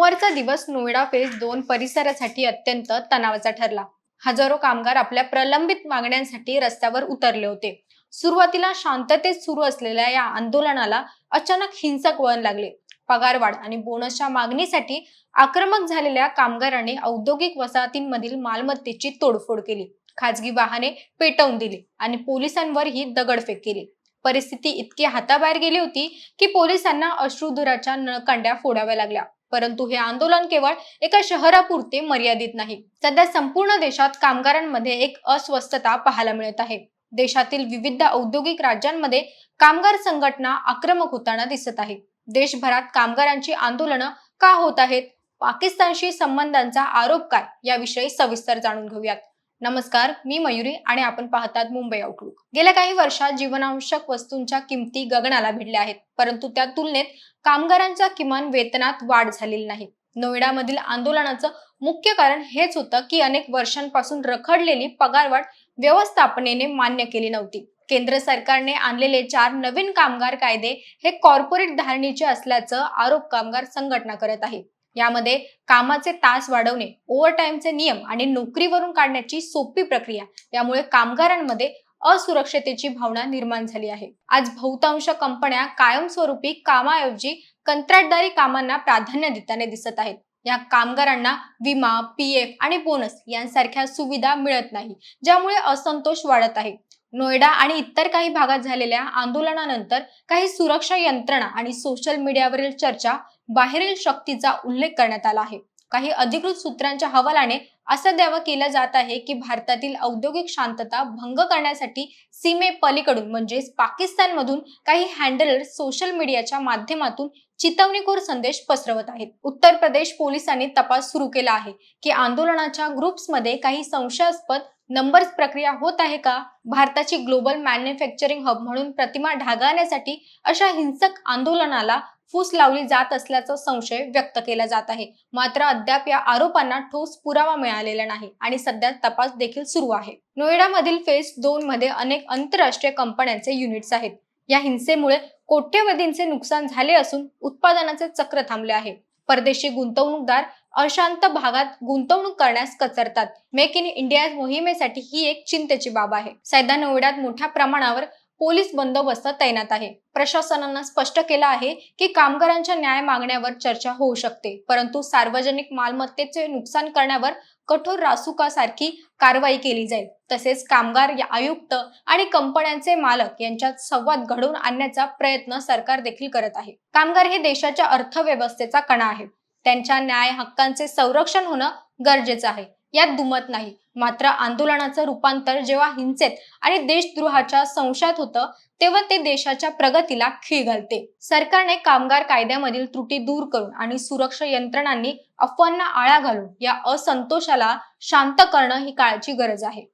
सोमवारचा दिवस नोएडा फेज 2 परिसरासाठी अत्यंत तणावाचा ठरला। हजारो कामगार आपल्या प्रलंबित मागण्यांसाठी रस्त्यावर उतरले होते। सुरुवातीला शांततेत सुरू असलेल्या या आंदोलनाला अचानक हिंसक वळण लागले। पगारवाढ आणि बोनसच्या मागणीसाठी आक्रमक झालेल्या कामगारांनी औद्योगिक वसाहतींमधील मालमत्तेची तोडफोड केली, खासगी वाहने पेटवून दिली आणि पोलिसांवरही दगडफेक केली। परिस्थिती इतकी हाताबाहेर गेली होती की पोलिसांना अश्रुधुराच्या नळकांड्या फोडाव्या लागल्या। परंतु हे आंदोलन केवळ एका शहरापुरते मर्यादित नाही। सध्या संपूर्ण देशात कामगारांमध्ये एक अस्वस्थता पाहायला मिळत आहे। देशातील विविध औद्योगिक राज्यांमध्ये कामगार संघटना आक्रमक होताना दिसत आहे। देशभरात कामगारांची आंदोलनं का होत आहेत, पाकिस्तानशी संबंधांचा आरोप काय, याविषयी सविस्तर जाणून घेऊयात। नमस्कार, मी मयुरी आणि आपण पाहतात मुंबई आउटलुक। गेल्या काही वर्षात जीवनावश्यक वस्तूंच्या किमती गगनाला भिडल्या आहेत, परंतु त्या तुलनेत कामगारांच्या किमान वेतनात वाढ झालेली नाही। नोएडामधील आंदोलनाचं मुख्य कारण हेच होतं की अनेक वर्षांपासून रखडलेली पगारवाढ व्यवस्थापनेने मान्य केली नव्हती। केंद्र सरकारने आणलेले 4 नवीन कामगार कायदे हे कॉर्पोरेट धारणीचे असल्याचं आरोप कामगार संघटना करत आहे। यामध्ये कामाचे तास वाढवणे, ओव्हरटाईमचे नियम आणि नोकरीवरून काढण्याची सोपी प्रक्रिया यामुळे कामगारांमध्ये असुरक्षतेची भावना निर्माण झाली आहे। आज बहुतांश कंपन्या कायमस्वरूपी कामाऐवजी कंत्राटदारी कामांना प्राधान्य देताना दिसत आहेत। या कामगारांना विमा, पीएफ आणि बोनस यांसारख्या सुविधा मिळत नाही, ज्यामुळे असंतोष वाढत आहे। नोएडा आणि इतर काही भागात झालेल्या आंदोलनानंतर काही सुरक्षा यंत्रणा आणि सोशल मीडियावरील चर्चा बाहेरील शक्तीचा उल्लेख करण्यात आला आहे। काही अधिकृत सूत्रांच्या हवालाने असं दावा केला जात आहे की भारतातील औद्योगिक शांतता भंग करण्यासाठी सीमेपलीकडून म्हणजेच पाकिस्तानमधून काही हँडलर सोशल मीडियाच्या माध्यमातून चितवणीखोर संदेश पसरवत आहेत। उत्तर प्रदेश पोलिसांनी तपास सुरू केला आहे की आंदोलनाच्या ग्रुप्समध्ये काही संशयास्पद नंबर्स प्रक्रिया होत आहे का। भारताची ग्लोबल मॅन्युफॅक्चरिंग हब म्हणून प्रतिमा ढागाळण्यासाठी अशा हिंसक आंदोलनाला फूस लावली जात असल्याचा संशय व्यक्त केला जात आहे। मात्र अद्याप या आरोपांना ठोस पुरावा मिळालेला नाही आणि सध्या तपास देखील सुरू आहे। नोएडामधील फेज 2 मध्ये अनेक आंतरराष्ट्रीय कंपन्यांचे युनिट्स आहेत। या हिंसेमुळे कोट्यवधींचे नुकसान झाले असून उत्पादनाचे चक्र थांबले आहे। परदेशी गुंतवणूकदार अशांत भागात गुंतवणूक करण्यास कचरतात। मेक इन इंडिया मोहिमेसाठी ही एक चिंतेची बाब आहे। सध्या नोएडात मोठ्या प्रमाणावर पोलीस बंदोबस्त तैनात आहे। प्रशासनानं स्पष्ट केलं आहे की कामगारांच्या न्याय मागण्यावर चर्चा होऊ शकते, परंतु सार्वजनिक मालमत्तेचे नुकसान करण्यावर कठोर रासुकासारखी कारवाई केली जाईल। तसेच कामगार आयुक्त आणि कंपन्यांचे मालक यांच्यात संवाद घडवून आणण्याचा प्रयत्न सरकार देखील करत आहे। कामगार हे देशाच्या अर्थव्यवस्थेचा कणा आहे। त्यांच्या न्याय हक्कांचे संरक्षण होणं गरजेचं आहे, यात दुमत नाही। मात्र आंदोलनाचं रूपांतर जेव्हा हिंसेत आणि देशद्रोहाच्या संशयात होतं, तेव्हा ते देशाच्या प्रगतीला खीळ घालते। सरकारने कामगार कायद्यामधील त्रुटी दूर करून आणि सुरक्षा यंत्रणांनी अफवांना आळा घालून या असंतोषाला शांत करणं ही काळाची गरज आहे।